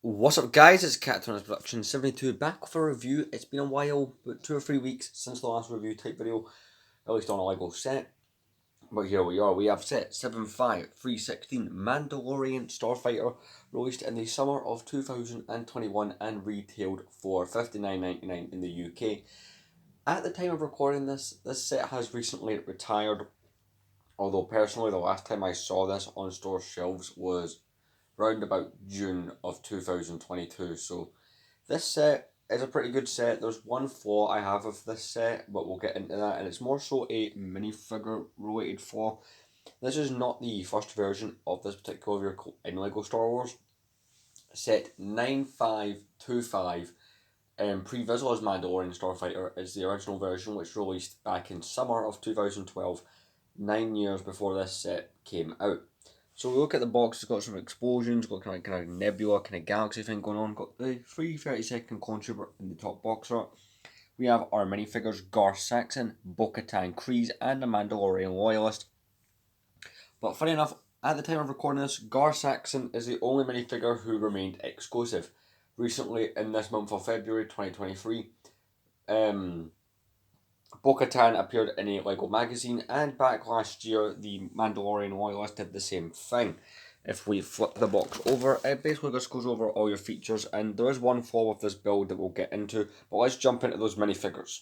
What's up, guys? It's Cat Production 72 back for a review. It's been a while, but 2 or 3 weeks since the last review type video, at least on a Lego set. But here we are. We have set 75316 Mandalorian Starfighter, released in the summer of 2021 and retailed for $59.99 in the UK. At the time of recording this set has recently retired. Although personally, the last time I saw this on store shelves was round about June of 2022. So this set is a pretty good set. There's one flaw I have of this set, but we'll get into that, and it's more so a minifigure related flaw. This is not the first version of this particular vehicle in LEGO Star Wars. Set 9525 pre-visual as Mandalorian Starfighter is the original version, which released back in summer of 2012, 9 years before this set came out. So we look at the box, it's got some explosions, got kind of nebula, kind of galaxy thing going on, got the 332nd Clone Trooper in the top box art. We have our minifigures Gar Saxon, Bo-Katan Kryze, and the Mandalorian Loyalist. But funny enough, at the time of recording this, Gar Saxon is the only minifigure who remained exclusive. Recently, in this month of February 2023, Bo-Katan appeared in a LEGO magazine, and back last year, the Mandalorian Loyalist did the same thing. If we flip the box over, it basically just goes over all your features, and there is one flaw with this build that we'll get into, but let's jump into those minifigures.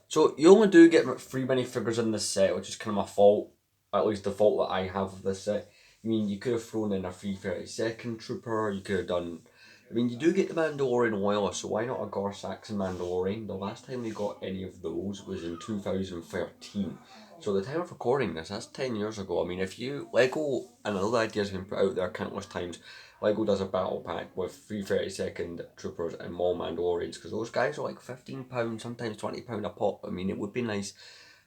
So you only do get 3 minifigures in this set, which is kind of my fault, at least the fault that I have of this set. I mean, you could have thrown in a 332nd Trooper, you could have done... I mean, you do get the Mandalorian Loyalist, so why not a Gar Saxon Mandalorian? The last time we got any of those was in 2013. So at the time of recording this, that's 10 years ago. I mean, if you... LEGO, and another idea has been put out there countless times, LEGO does a battle pack with 332nd Troopers and more Mandalorians, because those guys are like £15, sometimes £20 a pop. I mean, it would be nice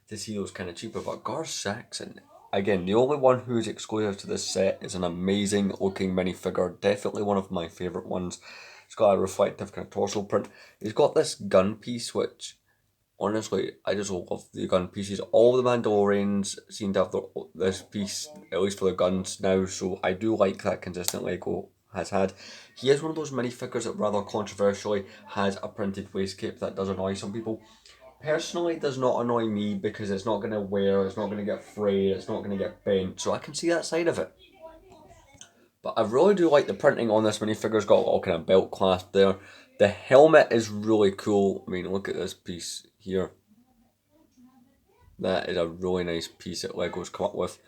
to see those kind of cheaper, but Gar Saxon... Again, the only one who is exclusive to this set is an amazing looking minifigure, definitely one of my favourite ones. It's got a reflective kind of torso print. He's got this gun piece, which, honestly, I just love the gun pieces. All the Mandalorians seem to have this piece, at least for the guns now, so I do like that consistent LEGO has had. He is one of those minifigures that rather controversially has a printed waist cape that does annoy some people. Personally, it does not annoy me because it's not going to wear, it's not going to get frayed, it's not going to get bent, so I can see that side of it. But I really do like the printing on this minifigure. It's got a little kind of belt clasp there. The helmet is really cool. I mean, look at this piece here. That is a really nice piece that LEGO's come up with.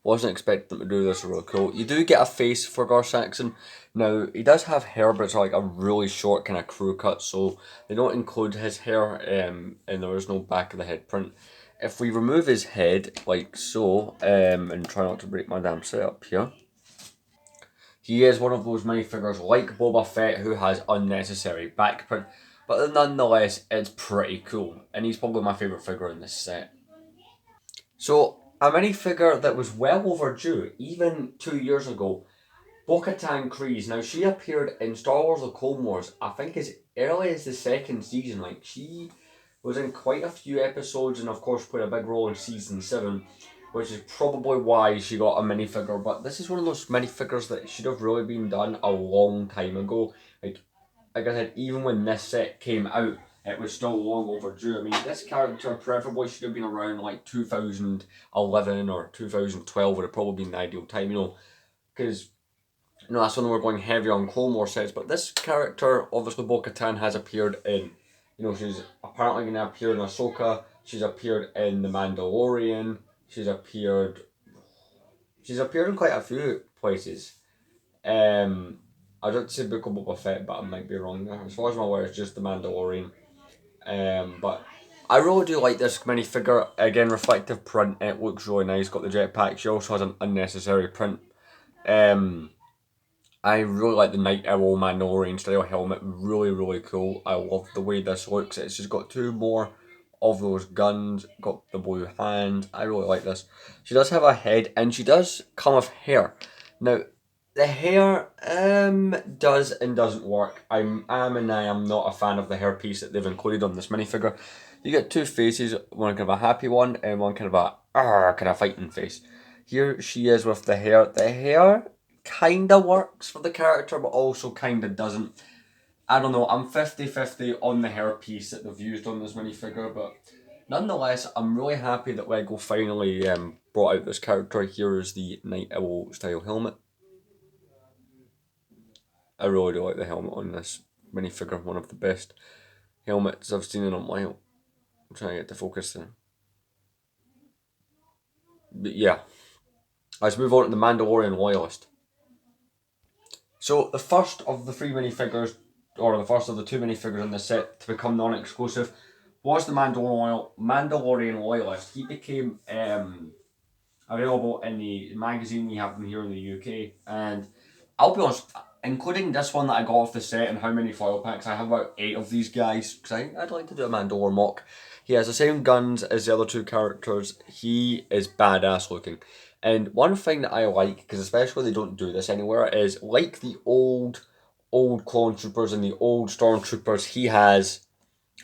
Wasn't expecting them to do this, really cool. You do get a face for Gar Saxon. Now, he does have hair, but it's like a really short kind of crew cut, so they don't include his hair, and there is no back of the head print. If we remove his head, like so, and try not to break my damn setup here, he is one of those minifigures like Boba Fett who has unnecessary back print, but nonetheless, it's pretty cool, and he's probably my favourite figure in this set. So, a minifigure that was well overdue, even 2 years ago, Bo-Katan Kryze. Now, she appeared in Star Wars The Clone Wars, I think as early as the 2nd season. Like, she was in quite a few episodes and, of course, played a big role in Season 7, which is probably why she got a minifigure. But this is one of those minifigures that should have really been done a long time ago. Like I said, even when this set came out, it was still long overdue. I mean, this character preferably should have been around like 2011 or 2012 would have probably been the ideal time, you know, because, you know, that's when we're going heavier on Clone Wars sets. But this character, obviously Bo-Katan, has appeared in, you know, she's apparently going to appear in Ahsoka, she's appeared in The Mandalorian, she's appeared in quite a few places. I'd like to say Book of Boba Fett, but I might be wrong there. As far as I'm aware, it's just The Mandalorian. But I really do like this minifigure. Again, reflective print, it looks really nice. Got the jetpack. She also has an unnecessary print. I really like the Night Owl Mandalorian style helmet. Really, really cool. I love the way this looks. It's just got 2 more of those guns. Got the blue hand. I really like this. She does have a head, and she does come with hair. Now, the hair does and doesn't work. I am not a fan of the hair piece that they've included on this minifigure. You get 2 faces, one kind of a happy one and one kind of a kind of fighting face. Here she is with the hair. The hair kinda works for the character, but also kinda doesn't. I don't know, I'm 50-50 on the hairpiece that they've used on this minifigure, but nonetheless, I'm really happy that LEGO finally brought out this character. Here is the Night Owl style helmet. I really do like the helmet on this minifigure, one of the best helmets I've seen in a while. I'm trying to get the focus there. But yeah, let's move on to the Mandalorian Loyalist. So the first of the three minifigures, or the first of the two minifigures in the set to become non-exclusive, was the Mandalorian Loyalist. He became available in the magazine we have them here in the UK, and I'll be honest, including this one that I got off the set and how many foil packs, I have about 8 of these guys, because I'd like to do a Mandalore mock. He has the same guns as the other two characters. He is badass looking. And one thing that I like, because especially they don't do this anywhere, is like the old clone troopers and the old stormtroopers, he has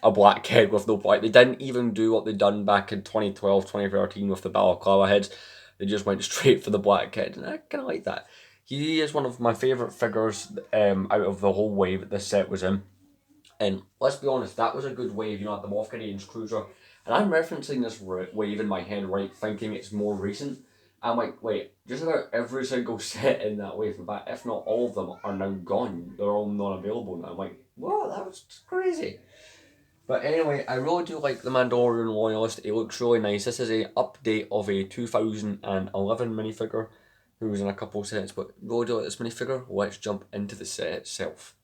a black head with no point. They didn't even do what they done back in 2012, 2013 with the Balaclava heads. They just went straight for the black head, and I kind of like that. He is one of my favourite figures out of the whole wave that this set was in. And let's be honest, that was a good wave, you know, at the Moff Gideon's Cruiser. And I'm referencing this wave in my head, right, thinking it's more recent. I'm like, wait, just about every single set in that wave, in fact, if not all of them, are now gone. They're all not available now. I'm like, whoa, that was crazy. But anyway, I really do like the Mandalorian Loyalist. It looks really nice. This is a update of a 2011 minifigure who was in a couple sets, but really do like this minifigure. Let's jump into the set itself.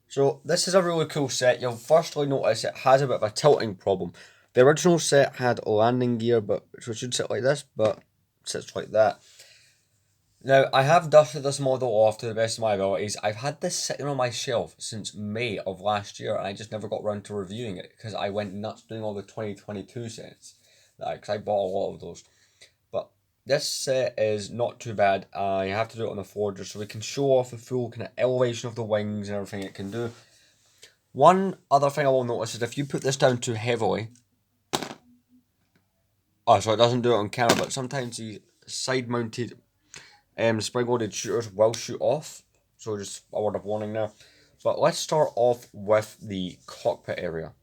So this is a really cool set. You'll firstly notice it has a bit of a tilting problem. The original set had landing gear, but so it should sit like this, but it sits like that. Now, I have dusted this model off to the best of my abilities. I've had this sitting on my shelf since May of last year, and I just never got around to reviewing it because I went nuts doing all the 2022 sets. Because I bought a lot of those. But this set is not too bad. I have to do it on the floor just so we can show off the full kind of elevation of the wings and everything it can do. One other thing I will notice is if you put this down too heavily, oh, so it doesn't do it on camera, but sometimes the side-mounted spring-loaded shooters will shoot off, so just a word of warning there. But let's start off with the cockpit area.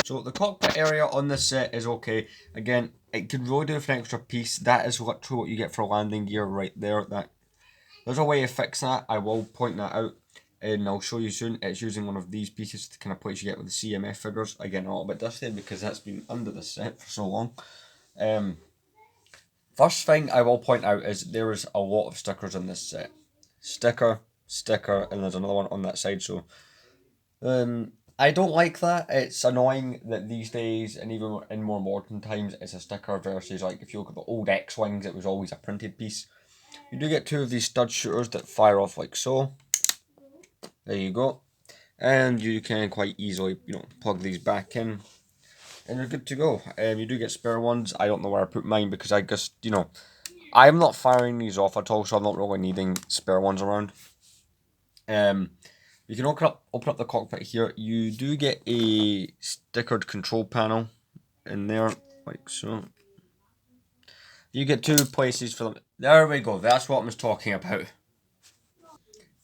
So the cockpit area on this set is okay. Again, it could really do with an extra piece. That is literally what you get for landing gear right there. There's a way to fix that. I will point that out, and I'll show you soon. It's using one of these pieces to kind of place you get with the CMF figures. Again, a little bit dusty because that's been under the set for so long. First thing I will point out is there is a lot of stickers in this set. Sticker, and there's another one on that side, so I don't like that. It's annoying that these days, and even in more modern times, it's a sticker versus, like, if you look at the old X-Wings, it was always a printed piece. You do get two of these stud shooters that fire off like so. There you go. And you can quite easily, plug these back in, and you're good to go. You do get spare ones. I don't know where I put mine because I just, I'm not firing these off at all, so I'm not really needing spare ones around. You can open up the cockpit here. You do get a stickered control panel in there, like so. You get two places for them. There we go. That's what I was talking about.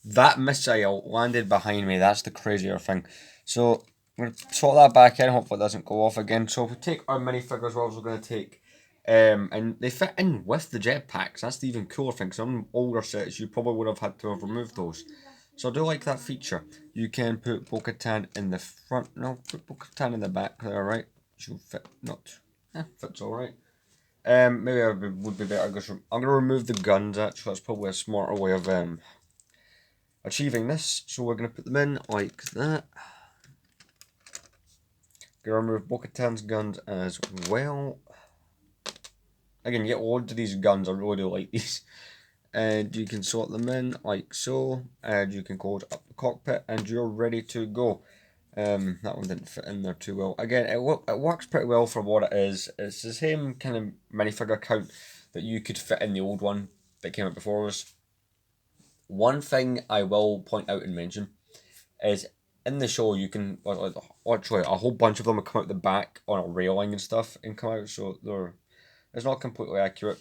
That missile landed behind me. That's the crazier thing. So we're going to sort that back in. Hopefully it doesn't go off again. So if we take our minifigures, we're also going to take, and they fit in with the jetpacks. That's the even cooler thing. Some older sets you probably would have had to have removed those. So I do like that feature. You can put Bo-Katan in the front. No, put Bo-Katan in the back there, right? She'll fit. Not. Fits alright. Maybe I would be better. I'm going to remove the guns, actually. That's probably a smarter way of achieving this. So we're going to put them in like that. Going to remove Bo-Katan's guns as well. Again, you get loads of these guns. I really do like these. And you can sort them in like so. And you can close up the cockpit and you're ready to go. That one didn't fit in there too well. Again, it works pretty well for what it is. It's the same kind of minifigure count that you could fit in the old one that came out before us. One thing I will point out and mention is in the show you can literally a whole bunch of them will come out the back on a railing and stuff and come out, so it's not completely accurate.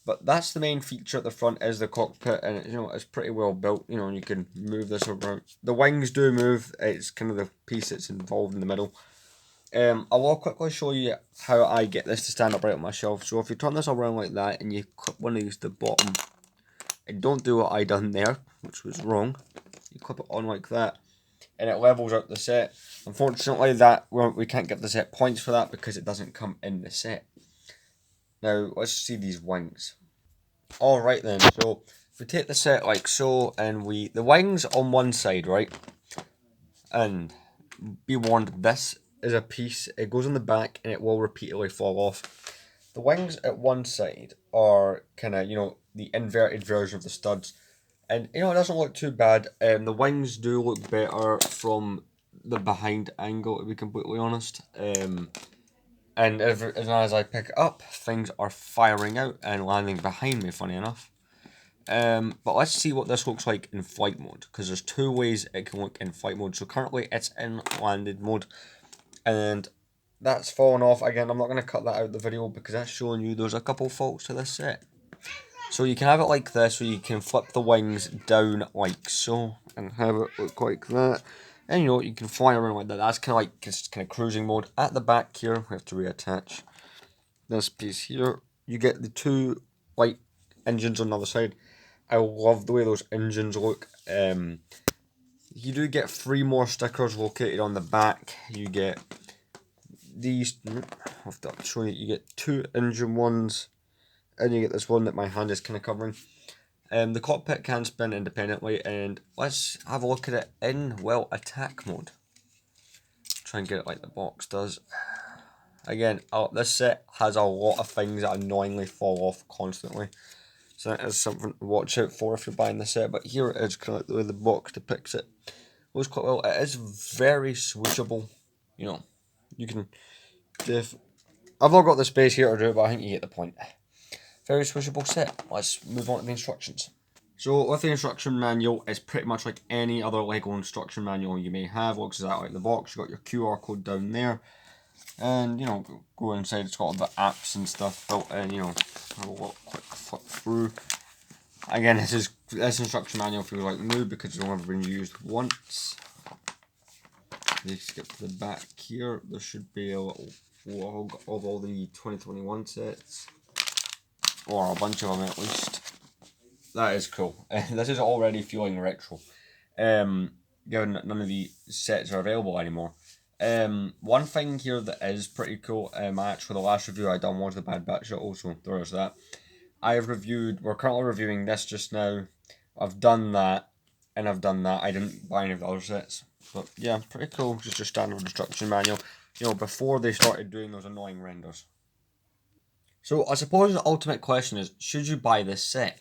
But that's the main feature at the front, is the cockpit, and it's pretty well built. You can move this around. The wings do move. It's kind of the piece that's involved in the middle. I will quickly show you how I get this to stand upright on my shelf. So if you turn this around like that and you clip one of these to the bottom, and don't do what I done there, which was wrong. You clip it on like that, and it levels out the set. Unfortunately, we can't get the set points for that because it doesn't come in the set. Now let's see these wings. All right then. So if we take the set like so, and the wings on one side, right, and be warned, this is a piece. It goes on the back, and it will repeatedly fall off. The wings at one side are kind of, the inverted version of the studs. And, it doesn't look too bad. The wings do look better from the behind angle, to be completely honest. And as I pick it up, things are firing out and landing behind me, funny enough. But let's see what this looks like in flight mode, because there's two ways it can look in flight mode. So currently it's in landed mode, and that's fallen off. Again, I'm not going to cut that out of the video because that's showing you there's a couple faults to this set. So you can have it like this, where you can flip the wings down like so, and have it look like that. And you can fly around like that. That's kind of cruising mode. At the back here, we have to reattach this piece here. You get the two white engines on the other side. I love the way those engines look. You do get 3 more stickers located on the back. You get these. I'll have to show you. You get 2 engine ones, and you get this one that my hand is kind of covering. The cockpit can spin independently, and let's have a look at it in, attack mode. Try and get it like the box does. Again, this set has a lot of things that annoyingly fall off constantly. So that is something to watch out for if you're buying the set. But here it is, kind of like the way the box depicts it. Looks quite well. It is very switchable. You can... I've not got the space here to do it, but I think you get the point. Very switchable set. Let's move on to the instructions. So with the instruction manual, it's pretty much like any other LEGO instruction manual you may have. Looks exactly like the box. You've got your QR code down there. And, go inside, it's got all the apps and stuff built in, have a little quick flip through. Again, this instruction manual feels like new because it's only ever been used once. They skip to the back here. There should be a little log of all the 2021 sets. Or a bunch of them at least. That is cool. This is already feeling retro. Given that none of the sets are available anymore. One thing here that is pretty cool, actually the last review I done was the Bad Batch Shuttle, so there is that. We're currently reviewing this just now. I've done that, and I've done that. I didn't buy any of the other sets. But yeah, pretty cool, just a standard instruction manual, before they started doing those annoying renders. So I suppose the ultimate question is, should you buy this set?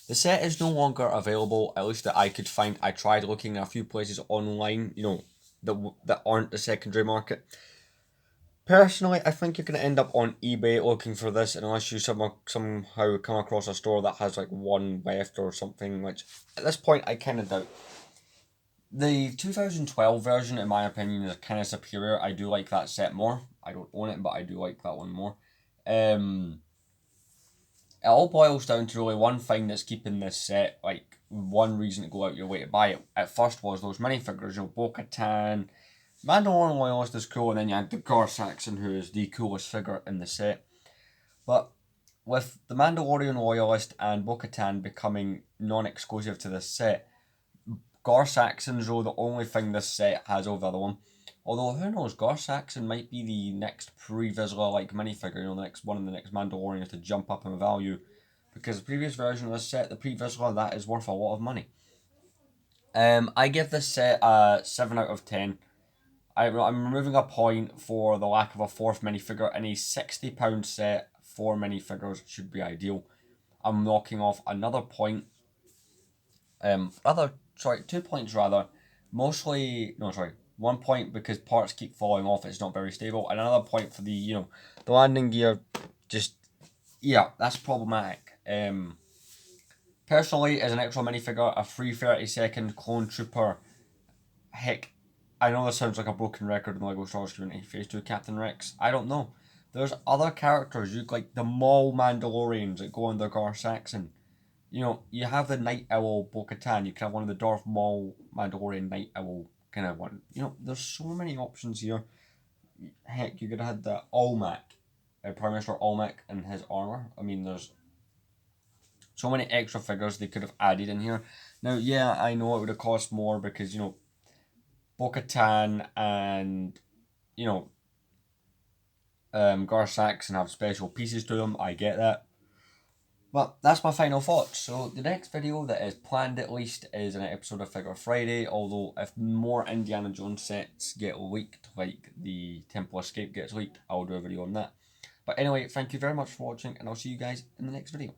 The set is no longer available, at least that I could find. I tried looking at a few places online, that aren't the secondary market. Personally, I think you're going to end up on eBay looking for this, unless you somehow come across a store that has like one left or something, which at this point I kind of doubt. The 2012 version, in my opinion, is kind of superior. I do like that set more. I don't own it, but I do like that one more. It all boils down to really one thing that's keeping this set, like one reason to go out your way to buy it. At first was those minifigures, Bo-Katan, Mandalorian Loyalist is cool, and then you had the Gar Saxon, who is the coolest figure in the set. But with the Mandalorian Loyalist and Bo-Katan becoming non-exclusive to this set, Gar Saxon's really the only thing this set has over the other one. Although, who knows, Gar Saxon might be the next pre-Vizsla-like minifigure, the next one of the next Mandalorians to jump up in value. Because the previous version of this set, the pre-Vizsla, that is worth a lot of money. I give this set a 7 out of 10. I'm removing a point for the lack of a 4th minifigure, and a £60 set, 4 minifigures should be ideal. I'm knocking off another point. 2 points rather. Mostly, no, sorry, 1 point because parts keep falling off, it's not very stable, and another point for the, the landing gear, that's problematic. Personally, as an extra minifigure, a free 30-second clone trooper, heck, I know this sounds like a broken record in the LEGO Star Wars community, Phase 2 Captain Rex, I don't know. There's other characters, like the Maul Mandalorians that go under Gar Saxon. You know, you have the Night Owl Bo-Katan, you can have one of the Darth Maul Mandalorian Night Owl kind of one. You know, there's so many options here. Heck, you could have had the Olmec, Prime Minister Olmec in his armor. I mean, there's so many extra figures they could have added in here. Now, yeah, I know it would have cost more because, you know, Bo-Katan and, you know, Gar Saxon have special pieces to them. I get that. But that's my final thoughts. So the next video that is planned at least is an episode of Figure Friday, although if more Indiana Jones sets get leaked, like the Temple Escape gets leaked, I'll do a video on that. But anyway, thank you very much for watching, and I'll see you guys in the next video.